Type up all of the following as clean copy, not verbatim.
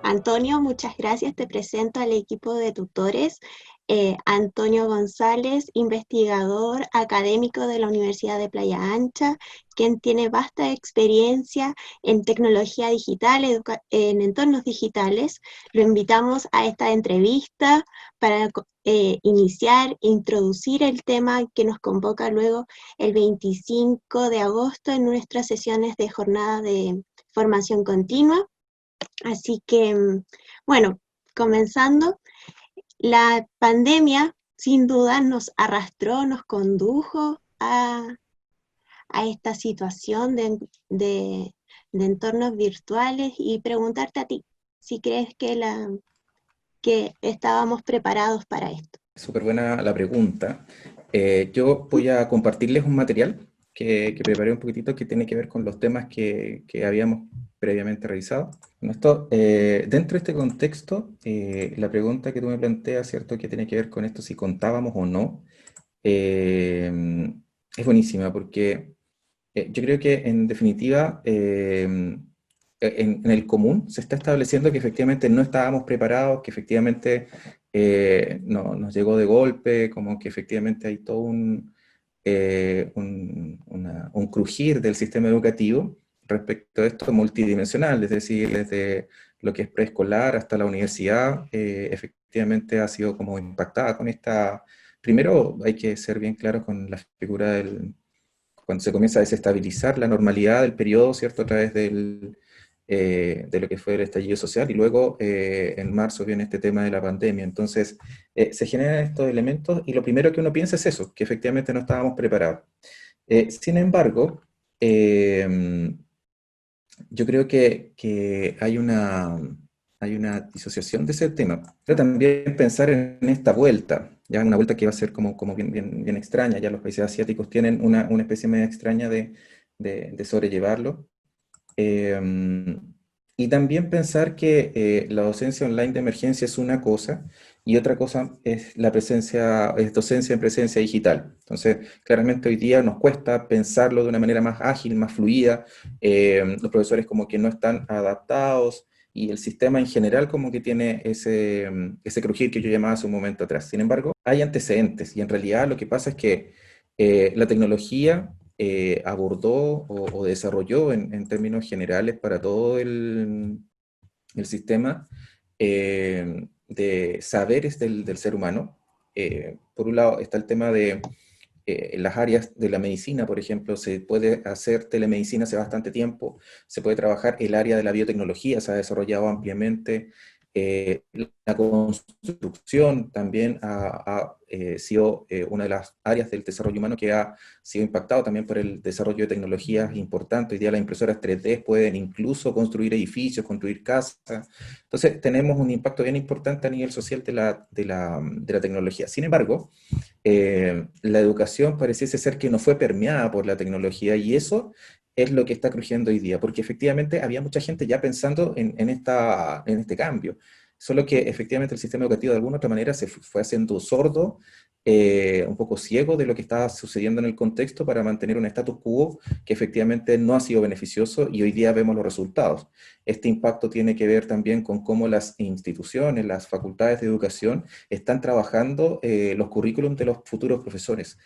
Antonio, muchas gracias. Te presento al equipo de tutores. Antonio González, investigador académico de la Universidad de Playa Ancha, quien tiene vasta experiencia en tecnología digital, en entornos digitales. Lo invitamos a esta entrevista para iniciar, introducir el tema que nos convoca luego el 25 de agosto en nuestras sesiones de jornada de formación continua. Así que, bueno, comenzando, la pandemia sin duda nos arrastró, nos condujo a esta situación de entornos virtuales y preguntarte a ti si crees que estábamos preparados para esto. Súper buena la pregunta. Yo voy a compartirles un material que preparé un poquitito que tiene que ver con los temas que habíamos previamente revisado. Dentro de este contexto, la pregunta que tú me planteas, ¿cierto? Que tiene que ver con esto, si contábamos o no, eh, es buenísima porque yo creo que en definitiva, en el común se está estableciendo que efectivamente no estábamos preparados, que efectivamente nos llegó de golpe, como que efectivamente hay todo un crujir del sistema educativo respecto a esto multidimensional, es decir, desde lo que es preescolar hasta la universidad, efectivamente ha sido como impactada con esta. Primero hay que ser bien claros con la figura cuando se comienza a desestabilizar la normalidad del periodo, ¿cierto? A través de lo que fue el estallido social, y luego en marzo viene este tema de la pandemia. Entonces, se generan estos elementos y lo primero que uno piensa es eso, que efectivamente no estábamos preparados. Sin embargo, eh, yo creo que hay una disociación de ese tema. Pero también pensar en esta vuelta, ya una vuelta que va a ser como bien extraña, ya los países asiáticos tienen una especie media extraña de sobrellevarlo. Eh, y también pensar que la docencia online de emergencia es una cosa y otra cosa es la presencia, es docencia en presencia digital. Entonces, claramente hoy día nos cuesta pensarlo de una manera más ágil, más fluida. Los profesores como que no están adaptados y el sistema en general como que tiene ese crujir que yo llamaba hace un momento atrás. Sin embargo, hay antecedentes y en realidad lo que pasa es que la tecnología abordó o desarrolló en términos generales para todo el sistema de saberes del ser humano. Por un lado está el tema de en las áreas de la medicina, por ejemplo, se puede hacer telemedicina hace bastante tiempo, se puede trabajar el área de la biotecnología, se ha desarrollado ampliamente, la construcción también ha sido una de las áreas del desarrollo humano que ha sido impactado también por el desarrollo de tecnologías importantes. Hoy día las impresoras 3D pueden incluso construir edificios, construir casas. Entonces tenemos un impacto bien importante a nivel social de la tecnología. Sin embargo, la educación pareciese ser que no fue permeada por la tecnología y eso es lo que está crujiendo hoy día, porque efectivamente había mucha gente ya pensando en este cambio, solo que efectivamente el sistema educativo de alguna otra manera se fue haciendo sordo, un poco ciego de lo que estaba sucediendo en el contexto para mantener un status quo que efectivamente no ha sido beneficioso y hoy día vemos los resultados. Este impacto tiene que ver también con cómo las instituciones, las facultades de educación están trabajando los currículums de los futuros profesores.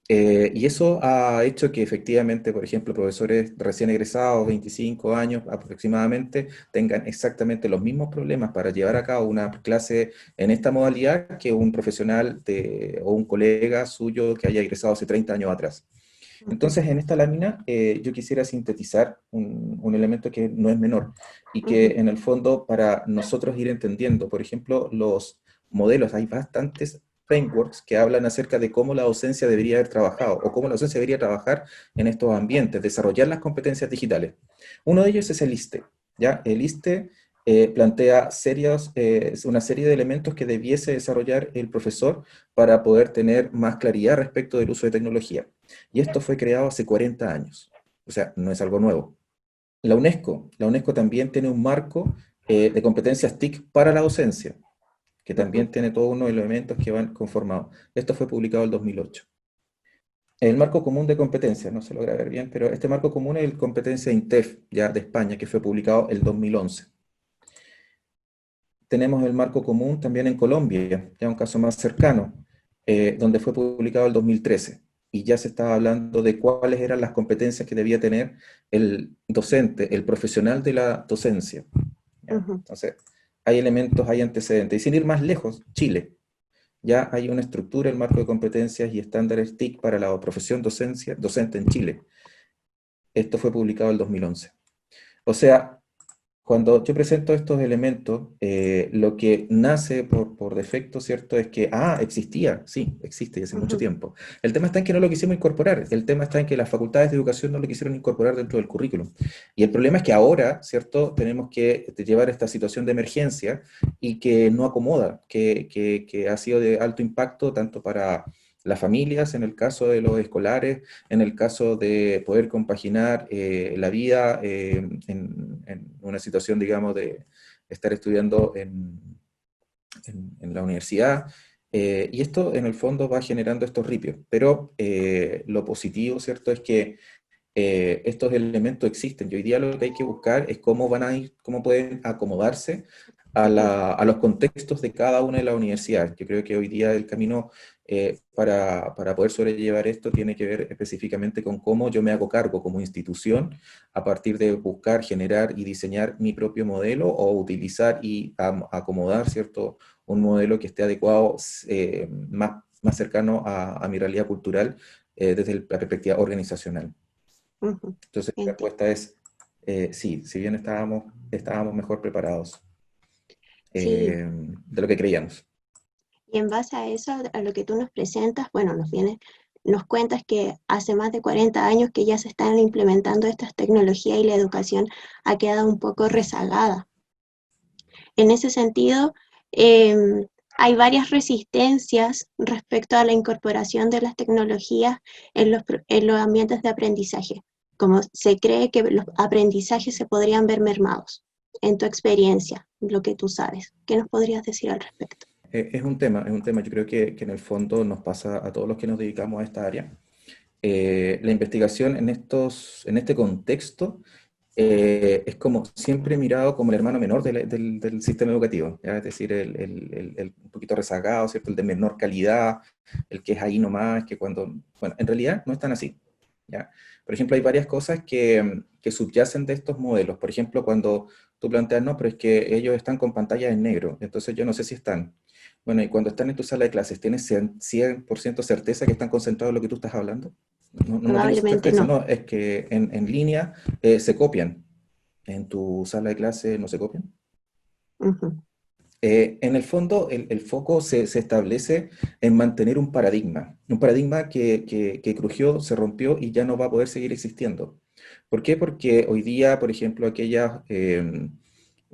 Y eso ha hecho que efectivamente, por ejemplo, profesores recién egresados, 25 años aproximadamente, tengan exactamente los mismos problemas para llevar a cabo una clase en esta modalidad que un profesional o un colega suyo que haya egresado hace 30 años atrás. Ujú, Entonces, en esta lámina yo quisiera sintetizar un elemento que no es menor y que ujú, en el fondo para nosotros ir entendiendo, por ejemplo, los modelos, hay bastantes frameworks que hablan acerca de cómo la docencia debería haber trabajado o cómo la docencia debería trabajar en estos ambientes, desarrollar las competencias digitales. Uno de ellos es el ISTE, ¿ya? El ISTE plantea una serie de elementos que debiese desarrollar el profesor para poder tener más claridad respecto del uso de tecnología. Y esto fue creado hace 40 años, o sea, no es algo nuevo. La UNESCO también tiene un marco de competencias TIC para la docencia, que ujú. también tiene todos unos elementos que van conformados. Esto fue publicado en 2008. El marco común de competencias, no se logra ver bien, pero este marco común es el competencia INTEF, ya de España, que fue publicado en 2011. tenemos el marco común también en Colombia, ya un caso más cercano, donde fue publicado el 2013, y ya se estaba hablando de cuáles eran las competencias que debía tener el docente, el profesional de la docencia. ¿Ya? Ujú, Entonces, hay elementos, hay antecedentes. Y sin ir más lejos, Chile. Ya hay una estructura, el marco de competencias y estándares TIC para la profesión docente en Chile. Esto fue publicado en el 2011. O sea, cuando yo presento estos elementos, lo que nace por defecto, ¿cierto? Es que, existía, sí, existe y hace mucho ujú. tiempo. El tema está en que no lo quisimos incorporar, el tema está en que las facultades de educación no lo quisieron incorporar dentro del currículum. Y el problema es que ahora, ¿cierto? Tenemos que llevar esta situación de emergencia y que no acomoda, que ha sido de alto impacto tanto para las familias, en el caso de los escolares, en el caso de poder compaginar la vida en una situación, digamos, de estar estudiando en la universidad. Y esto en el fondo va generando estos ripios. Pero lo positivo, ¿cierto?, es que estos elementos existen. Y hoy día lo que hay que buscar es cómo van a ir, cómo pueden acomodarse a los contextos de cada una de las universidades. Yo creo que hoy día el camino para poder sobrellevar esto tiene que ver específicamente con cómo yo me hago cargo como institución a partir de buscar, generar y diseñar mi propio modelo o utilizar y acomodar, ¿cierto?, un modelo que esté adecuado, más cercano a mi realidad cultural desde la perspectiva organizacional. Ujú, Entonces, la entiendo. respuesta es sí, si bien estábamos mejor preparados Sí, de lo que creíamos. y en base a eso, a lo que tú nos presentas, bueno, nos cuentas que hace más de 40 años que ya se están implementando estas tecnologías y la educación ha quedado un poco rezagada. En ese sentido, hay varias resistencias respecto a la incorporación de las tecnologías en los ambientes de aprendizaje, como se cree que los aprendizajes se podrían ver mermados. En tu experiencia, lo que tú sabes, ¿qué nos podrías decir al respecto? Yo creo que en el fondo nos pasa a todos los que nos dedicamos a esta área. La investigación en este contexto es como siempre mirado como el hermano menor del sistema educativo, ¿ya? Es decir, el un poquito rezagado, ¿cierto? El de menor calidad, el que es ahí nomás, que cuando, bueno, en realidad no es tan así, ¿ya? Por ejemplo, hay varias cosas que subyacen de estos modelos. Por ejemplo, cuando tú planteas, no, pero es que ellos están con pantallas en negro, entonces yo no sé si están. Bueno, y cuando están en tu sala de clases, ¿tienes 100% certeza que están concentrados en lo que tú estás hablando? No tienes Probablemente certeza, no. no, es que en línea se copian. ¿En tu sala de clase no se copian? Ujú, En el fondo, el foco se establece en mantener un paradigma que crujió, se rompió y ya no va a poder seguir existiendo. ¿Por qué? Porque hoy día, por ejemplo, aquellas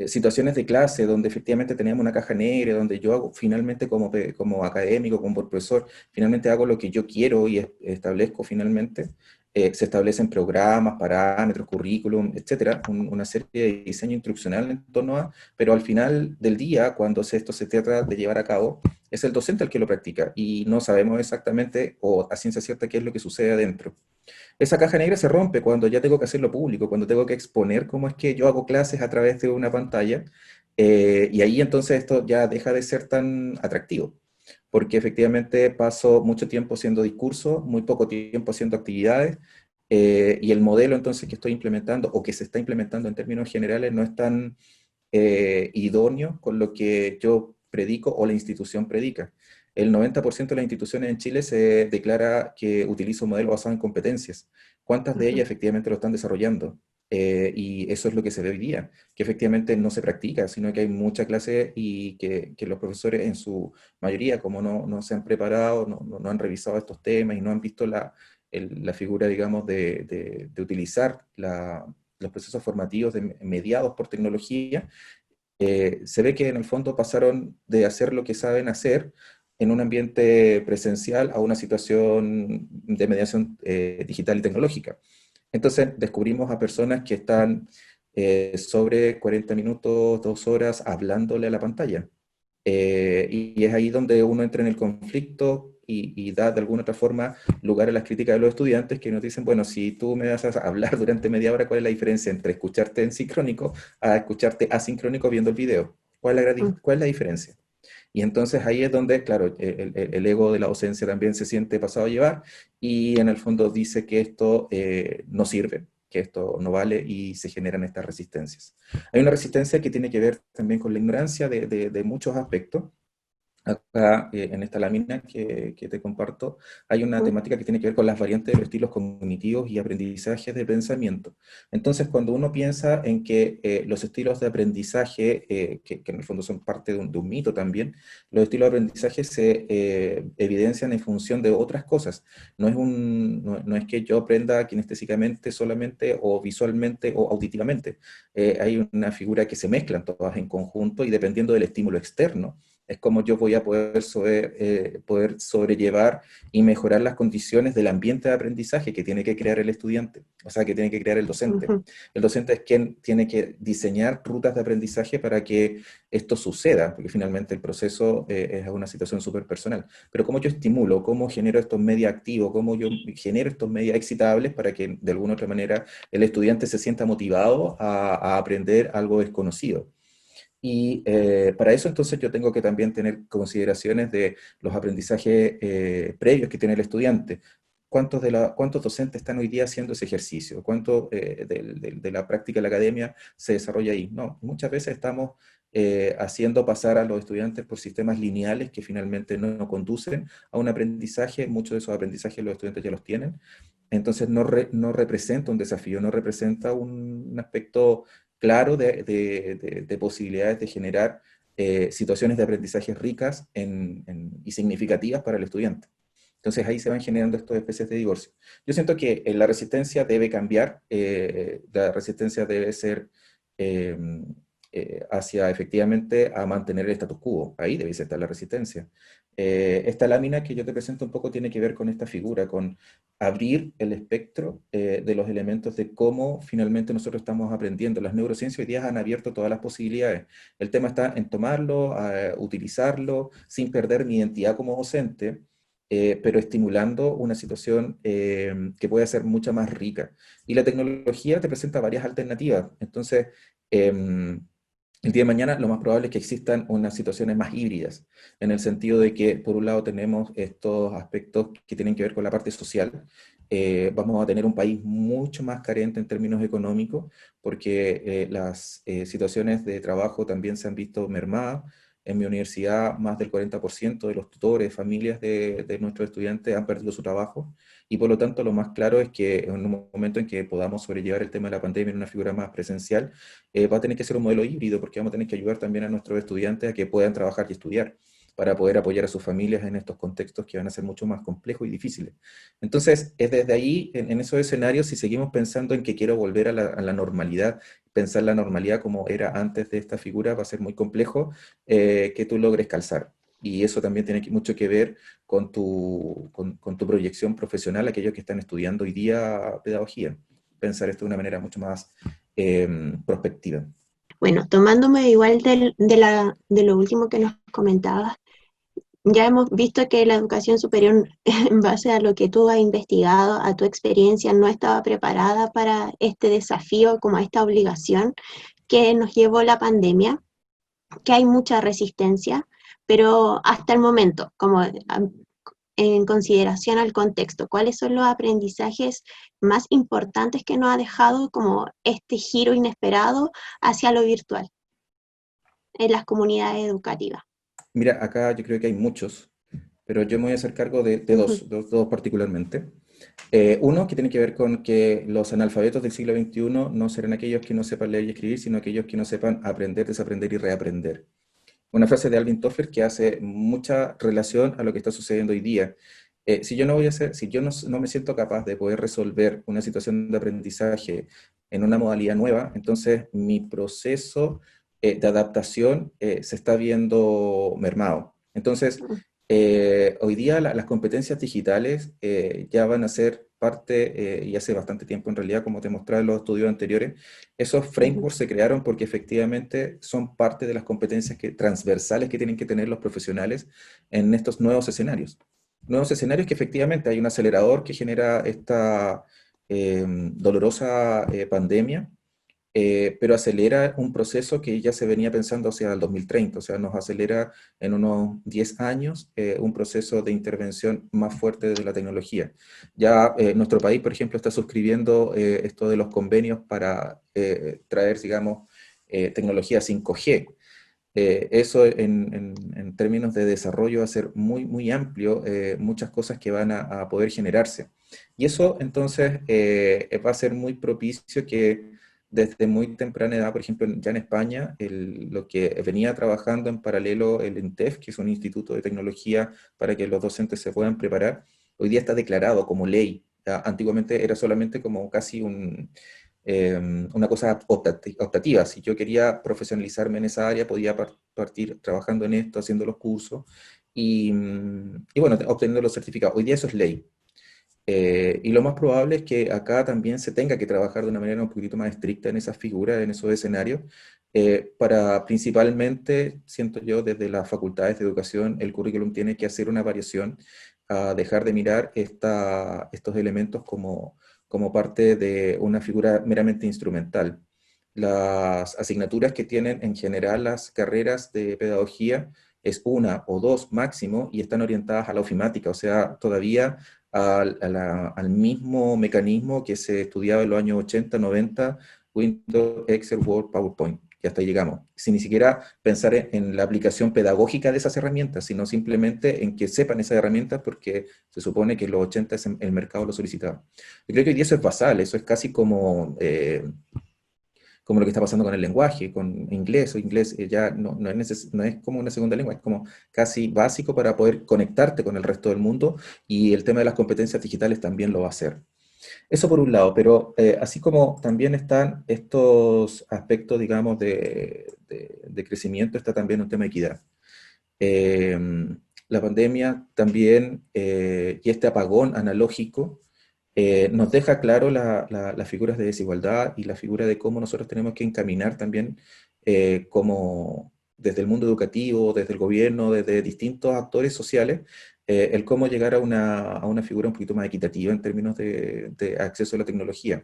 situaciones de clase donde efectivamente teníamos una caja negra, donde yo hago finalmente como académico, como profesor, finalmente hago lo que yo quiero y establezco finalmente, se establecen programas, parámetros, currículum, etcétera, una serie de diseño instruccional en torno a, pero al final del día, cuando esto se trata de llevar a cabo, es el docente el que lo practica y no sabemos exactamente o a ciencia cierta qué es lo que sucede adentro. Esa caja negra se rompe cuando ya tengo que hacerlo público, cuando tengo que exponer cómo es que yo hago clases a través de una pantalla, y ahí entonces esto ya deja de ser tan atractivo, porque efectivamente paso mucho tiempo haciendo discursos, muy poco tiempo haciendo actividades, y el modelo entonces que estoy implementando o que se está implementando en términos generales no es tan idóneo con lo que yo predico o la institución predica. El 90% de las instituciones en Chile se declara que utiliza un modelo basado en competencias. ¿Cuántas de ellas ujú. efectivamente lo están desarrollando? Y eso es lo que se ve hoy día, que efectivamente no se practica, sino que hay mucha clase y que los profesores en su mayoría, como no se han preparado, no han revisado estos temas y no han visto la figura, digamos, de utilizar los procesos formativos mediados por tecnología, se ve que en el fondo pasaron de hacer lo que saben hacer en un ambiente presencial a una situación de mediación digital y tecnológica. Entonces descubrimos a personas que están sobre 40 minutos, 2 horas hablándole a la pantalla. Y es ahí donde uno entra en el conflicto y da de alguna otra forma lugar a las críticas de los estudiantes que nos dicen, bueno, si tú me vas a hablar durante media hora, ¿cuál es la diferencia entre escucharte en sincrónico a escucharte asincrónico viendo el video? ¿Cuál es la diferencia? Y entonces ahí es donde, claro, el ego de la docencia también se siente pasado a llevar y en el fondo dice que esto no sirve, que esto no vale y se generan estas resistencias. Hay una resistencia que tiene que ver también con la ignorancia de muchos aspectos. Acá, en esta lámina que te comparto, hay una Ujú, temática que tiene que ver con las variantes de los estilos cognitivos y aprendizajes de pensamiento. Entonces, cuando uno piensa en que los estilos de aprendizaje, que en el fondo son parte de un mito también, los estilos de aprendizaje se evidencian en función de otras cosas. No es que yo aprenda kinestésicamente solamente o visualmente o auditivamente. Hay una figura que se mezclan todas en conjunto y dependiendo del estímulo externo es como yo voy a poder sobrellevar y mejorar las condiciones del ambiente de aprendizaje que tiene que crear el estudiante, o sea, que tiene que crear el docente. ujú, El docente es quien tiene que diseñar rutas de aprendizaje para que esto suceda, porque finalmente el proceso es una situación súper personal. Pero cómo yo estimulo, cómo genero estos medios activos, cómo yo genero estos medios excitables para que de alguna u otra manera el estudiante se sienta motivado a aprender algo desconocido. Y para eso entonces yo tengo que también tener consideraciones de los aprendizajes previos que tiene el estudiante. ¿Cuántos docentes están hoy día haciendo ese ejercicio? ¿Cuánto de la práctica de la academia se desarrolla ahí? No, muchas veces estamos haciendo pasar a los estudiantes por sistemas lineales que finalmente no conducen a un aprendizaje. Muchos de esos aprendizajes los estudiantes ya los tienen. Entonces no representa un desafío, no representa un aspecto claro de posibilidades de generar situaciones de aprendizaje ricas y significativas para el estudiante. Entonces ahí se van generando estas especies de divorcio. Yo siento que la resistencia debe cambiar, la resistencia debe ser eh, hacia efectivamente a mantener el status quo. Ahí debe estar la resistencia. Esta lámina que yo te presento un poco tiene que ver con esta figura, con abrir el espectro de los elementos de cómo finalmente nosotros estamos aprendiendo. Las neurociencias hoy día han abierto todas las posibilidades. El tema está en tomarlo, utilizarlo, sin perder mi identidad como docente, pero estimulando una situación que puede ser mucho más rica. Y la tecnología te presenta varias alternativas. Entonces, el día de mañana lo más probable es que existan unas situaciones más híbridas, en el sentido de que por un lado tenemos estos aspectos que tienen que ver con la parte social. Vamos a tener un país mucho más carente en términos económicos, porque las situaciones de trabajo también se han visto mermadas. En mi universidad, más del 40% de los tutores, familias de nuestros estudiantes han perdido su trabajo y por lo tanto lo más claro es que en un momento en que podamos sobrellevar el tema de la pandemia en una figura más presencial, va a tener que ser un modelo híbrido porque vamos a tener que ayudar también a nuestros estudiantes a que puedan trabajar y estudiar para poder apoyar a sus familias en estos contextos que van a ser mucho más complejos y difíciles. Entonces, es desde ahí, en esos escenarios, si seguimos pensando en que quiero volver a la normalidad, pensar la normalidad como era antes de esta figura, va a ser muy complejo que tú logres calzar. Y eso también tiene mucho que ver con tu proyección profesional, aquellos que están estudiando hoy día pedagogía. Pensar esto de una manera mucho más prospectiva. Bueno, tomándome igual de lo último que nos comentabas, ya hemos visto que la educación superior, en base a lo que tú has investigado, a tu experiencia, no estaba preparada para este desafío, como a esta obligación que nos llevó la pandemia, que hay mucha resistencia, pero hasta el momento, como en consideración al contexto, ¿cuáles son los aprendizajes más importantes que nos ha dejado como este giro inesperado hacia lo virtual en las comunidades educativas? Mira, acá yo creo que hay muchos, pero yo me voy a hacer cargo de Ujú, dos particularmente. Uno que tiene que ver con que los analfabetos del siglo XXI no serán aquellos que no sepan leer y escribir, sino aquellos que no sepan aprender, desaprender y reaprender. Una frase de Alvin Toffler que hace mucha relación a lo que está sucediendo hoy día. Si yo no me siento capaz de poder resolver una situación de aprendizaje en una modalidad nueva, entonces mi proceso de adaptación se está viendo mermado. Entonces, hoy día las competencias digitales ya van a ser parte, y hace bastante tiempo en realidad, como te mostraba en los estudios anteriores, esos ujú, frameworks se crearon porque efectivamente son parte de las competencias transversales que tienen que tener los profesionales en estos nuevos escenarios. Nuevos escenarios que efectivamente hay un acelerador que genera esta dolorosa pandemia, pero acelera un proceso que ya se venía pensando hacia el 2030, o sea, nos acelera en unos 10 años un proceso de intervención más fuerte de la tecnología. Ya nuestro país, por ejemplo, está suscribiendo esto de los convenios para traer, digamos, tecnología 5G. Eso en términos de desarrollo va a ser muy, muy amplio, muchas cosas que van a poder generarse. Y eso entonces va a ser muy propicio que desde muy temprana edad, por ejemplo, ya en España, lo que venía trabajando en paralelo el INTEF, que es un instituto de tecnología para que los docentes se puedan preparar, hoy día está declarado como ley. ¿Ya? Antiguamente era solamente como casi una cosa optativa. Si yo quería profesionalizarme en esa área, podía partir trabajando en esto, haciendo los cursos y bueno, obteniendo los certificados. Hoy día eso es ley. Y lo más probable es que acá también se tenga que trabajar de una manera un poquito más estricta en esas figuras, en esos escenarios, para principalmente, siento yo, desde las facultades de educación, el currículum tiene que hacer una variación a dejar de mirar estos elementos como parte de una figura meramente instrumental. Las asignaturas que tienen en general las carreras de pedagogía es una o dos máximo y están orientadas a la ofimática, o sea, todavía al mismo mecanismo que se estudiaba en los años 80, 90, Windows, Excel, Word, PowerPoint. Y hasta ahí llegamos. Sin ni siquiera pensar en la aplicación pedagógica de esas herramientas, sino simplemente en que sepan esas herramientas porque se supone que en los 80 el mercado lo solicitaba. Yo creo que hoy día eso es basal, eso es casi como lo que está pasando con el lenguaje, con inglés o inglés ya no es como una segunda lengua, es como casi básico para poder conectarte con el resto del mundo y el tema de las competencias digitales también lo va a hacer. Eso por un lado, pero así como también están estos aspectos, digamos, de crecimiento, está también un tema de equidad. Eh, la pandemia también y este apagón analógico nos deja claro las figuras de desigualdad y la figura de cómo nosotros tenemos que encaminar también como desde el mundo educativo, desde el gobierno, desde distintos actores sociales, el cómo llegar a una figura un poquito más equitativa en términos de acceso a la tecnología.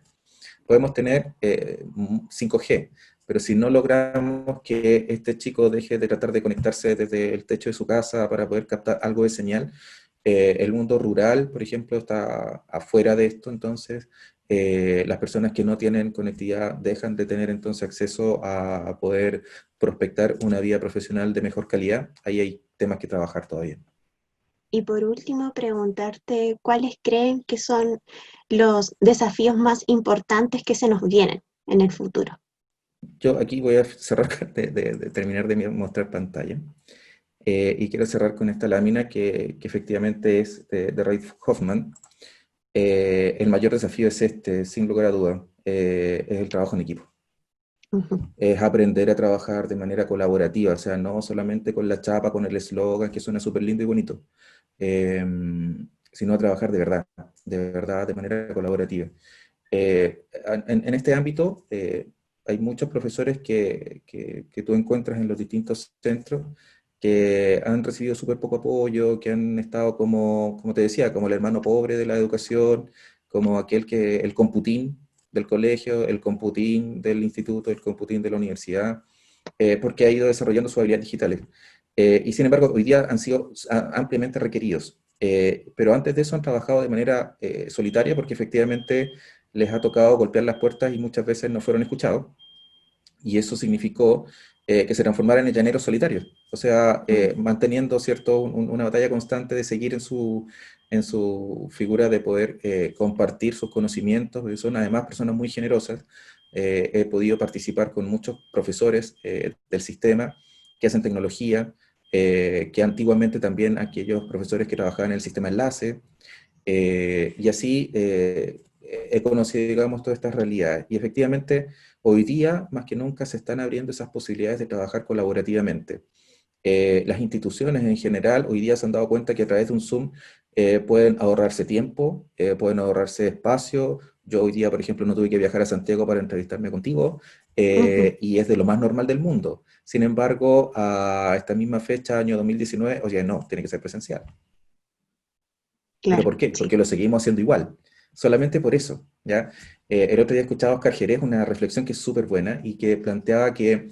Podemos tener 5G, pero si no logramos que este chico deje de tratar de conectarse desde el techo de su casa para poder captar algo de señal, el mundo rural, por ejemplo, está afuera de esto, entonces las personas que no tienen conectividad dejan de tener entonces acceso a poder prospectar una vida profesional de mejor calidad. Ahí hay temas que trabajar todavía. Y por último, preguntarte cuáles creen que son los desafíos más importantes que se nos vienen en el futuro. Yo aquí voy a cerrar de terminar de mostrar pantalla. Y quiero cerrar con esta lámina que efectivamente es de Reid Hoffman. El mayor desafío es este, sin lugar a duda, es el trabajo en equipo. Ujú. Es aprender a trabajar de manera colaborativa, o sea, no solamente con la chapa, con el eslogan, que suena súper lindo y bonito, eh, sino a trabajar de verdad, de manera colaborativa. En este ámbito hay muchos profesores que tú encuentras en los distintos centros que han recibido súper poco apoyo, que han estado como te decía, como el hermano pobre de la educación, como el computín del colegio, el computín del instituto, el computín de la universidad, porque ha ido desarrollando sus habilidades digitales. Y sin embargo, hoy día han sido ampliamente requeridos. Pero antes de eso han trabajado de manera solitaria porque efectivamente les ha tocado golpear las puertas y muchas veces no fueron escuchados. Y eso significó que se transformaran en llaneros solitarios. O sea, manteniendo ¿cierto? Una batalla constante de seguir en su figura de poder compartir sus conocimientos, porque son además personas muy generosas. He podido participar con muchos profesores del sistema que hacen tecnología, que antiguamente también aquellos profesores que trabajaban en el sistema enlace, y así he conocido, digamos, todas estas realidades. Y efectivamente, hoy día, más que nunca, se están abriendo esas posibilidades de trabajar colaborativamente. Las instituciones en general hoy día se han dado cuenta que a través de un Zoom pueden ahorrarse tiempo, pueden ahorrarse espacio. Yo hoy día, por ejemplo, no tuve que viajar a Santiago para entrevistarme contigo, Ujú. y es de lo más normal del mundo. Sin embargo, a esta misma fecha, año 2019, oye, no, tiene que ser presencial. ¿Pero Claro, por qué? sí. Porque lo seguimos haciendo igual. Solamente por eso, ¿ya? El otro día escuchaba a Oscar Jerez una reflexión que es súper buena y que planteaba que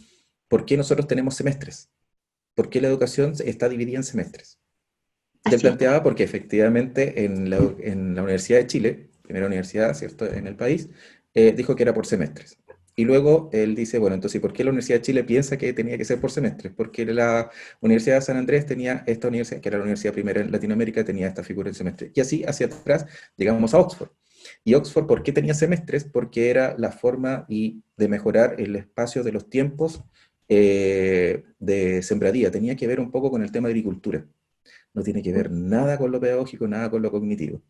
¿por qué nosotros tenemos semestres? ¿Por qué la educación está dividida en semestres? Y él Así es. planteaba porque efectivamente en la Universidad de Chile, primera universidad, ¿cierto?, en el país, dijo que era por semestres. Y luego él dice, bueno, entonces, ¿por qué la Universidad de Chile piensa que tenía que ser por semestres? Porque la Universidad de San Andrés tenía esta universidad, que era la universidad primera en Latinoamérica, tenía esta figura en semestre. Y así, hacia atrás, llegamos a Oxford. Y Oxford, ¿por qué tenía semestres? Porque era la forma de mejorar el espacio de los tiempos de sembradía. Tenía que ver un poco con el tema de agricultura. No tiene que ver nada con lo pedagógico, nada con lo cognitivo.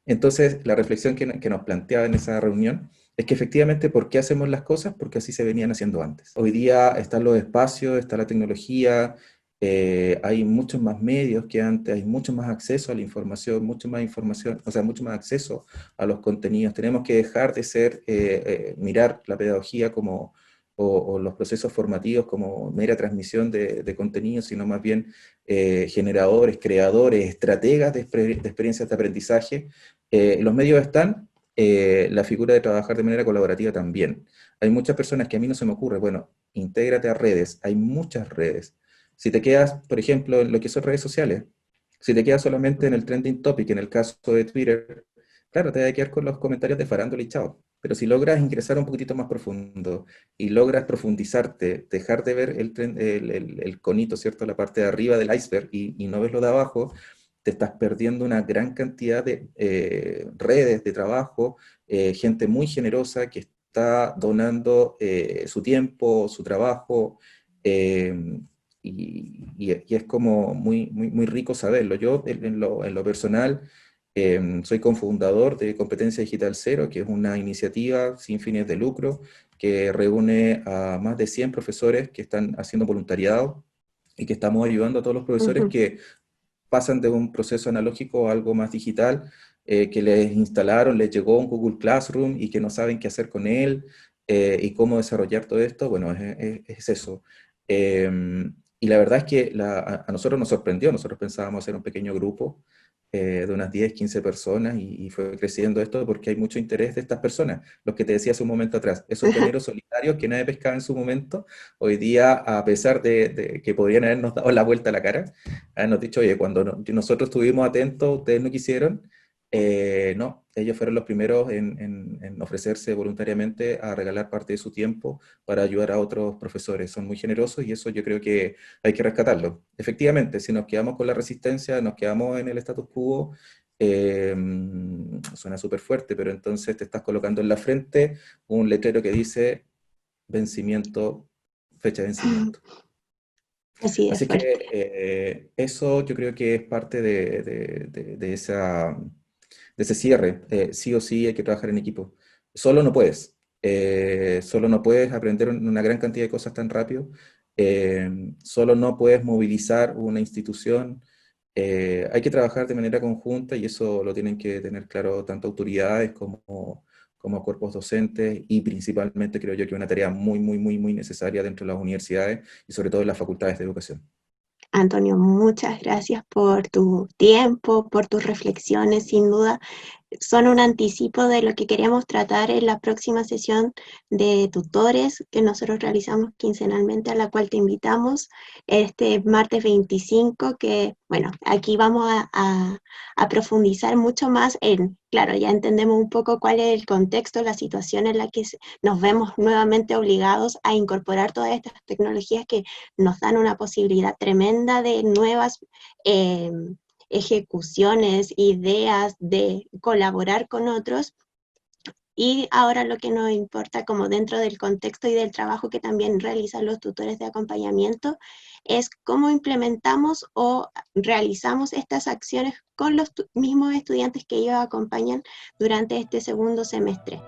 Entonces, la reflexión que nos planteaba en esa reunión es que efectivamente, ¿por qué hacemos las cosas? Porque así se venían haciendo antes. Hoy día están los espacios, está la tecnología, hay muchos más medios que antes, hay mucho más acceso a la información, o sea, mucho más acceso a los contenidos. Tenemos que dejar de mirar la pedagogía o los procesos formativos como mera transmisión de contenidos, sino más bien generadores, creadores, estrategas de experiencias de aprendizaje. Los medios están, la figura de trabajar de manera colaborativa también. Hay muchas personas que a mí no se me ocurre, bueno, intégrate a redes, hay muchas redes. Si te quedas, por ejemplo, en lo que son redes sociales, si te quedas solamente en el trending topic, en el caso de Twitter, claro, te vas a quedar con los comentarios de farándula y chao. Pero si logras ingresar un poquitito más profundo y logras profundizarte, dejar de ver el conito, ¿cierto? La parte de arriba del iceberg y no ves lo de abajo, te estás perdiendo una gran cantidad de redes de trabajo, gente muy generosa que está donando su tiempo, su trabajo, eh, y es como muy rico saberlo. Yo en lo personal soy cofundador de Competencia Digital Cero, que es una iniciativa sin fines de lucro que reúne a más de 100 profesores que están haciendo voluntariado y que estamos ayudando a todos los profesores Ujú. que pasan de un proceso analógico a algo más digital, que les instalaron, les llegó un Google Classroom y que no saben qué hacer con él y cómo desarrollar todo esto. Bueno, es eso. Eh, y la verdad es que a nosotros nos sorprendió, nosotros pensábamos hacer un pequeño grupo de unas 10 15 personas y fue creciendo esto porque hay mucho interés de estas personas, los que te decía hace un momento atrás, esos pioneros solitarios que nadie pescaba en su momento, hoy día, a pesar de que podrían habernos dado la vuelta a la cara, habernos dicho, oye, cuando nosotros estuvimos atentos, ustedes no quisieron, no, ellos fueron los primeros en ofrecerse voluntariamente a regalar parte de su tiempo para ayudar a otros profesores. Son muy generosos y eso yo creo que hay que rescatarlo. Efectivamente, si nos quedamos con la resistencia, nos quedamos en el status quo, suena súper fuerte, pero entonces te estás colocando en la frente un letrero que dice vencimiento, fecha de vencimiento. Así de Así que fuerte. eso yo creo que es parte de ese cierre. Sí o sí hay que trabajar en equipo. Solo no puedes. Solo no puedes aprender una gran cantidad de cosas tan rápido. Solo no puedes movilizar una institución. Hay que trabajar de manera conjunta y eso lo tienen que tener claro tanto autoridades como cuerpos docentes y principalmente creo yo que una tarea muy necesaria dentro de las universidades y sobre todo en las facultades de educación. Antonio, muchas gracias por tu tiempo, por tus reflexiones. Sin duda, son un anticipo de lo que queremos tratar en la próxima sesión de tutores que nosotros realizamos quincenalmente, a la cual te invitamos este martes 25, que bueno, aquí vamos a profundizar mucho más en, claro, ya entendemos un poco cuál es el contexto, la situación en la que nos vemos nuevamente obligados a incorporar todas estas tecnologías que nos dan una posibilidad tremenda de nuevas eh, ejecuciones, ideas de colaborar con otros. Y ahora lo que nos importa, como dentro del contexto y del trabajo que también realizan los tutores de acompañamiento, es cómo implementamos o realizamos estas acciones con los mismos estudiantes que ellos acompañan durante este segundo semestre.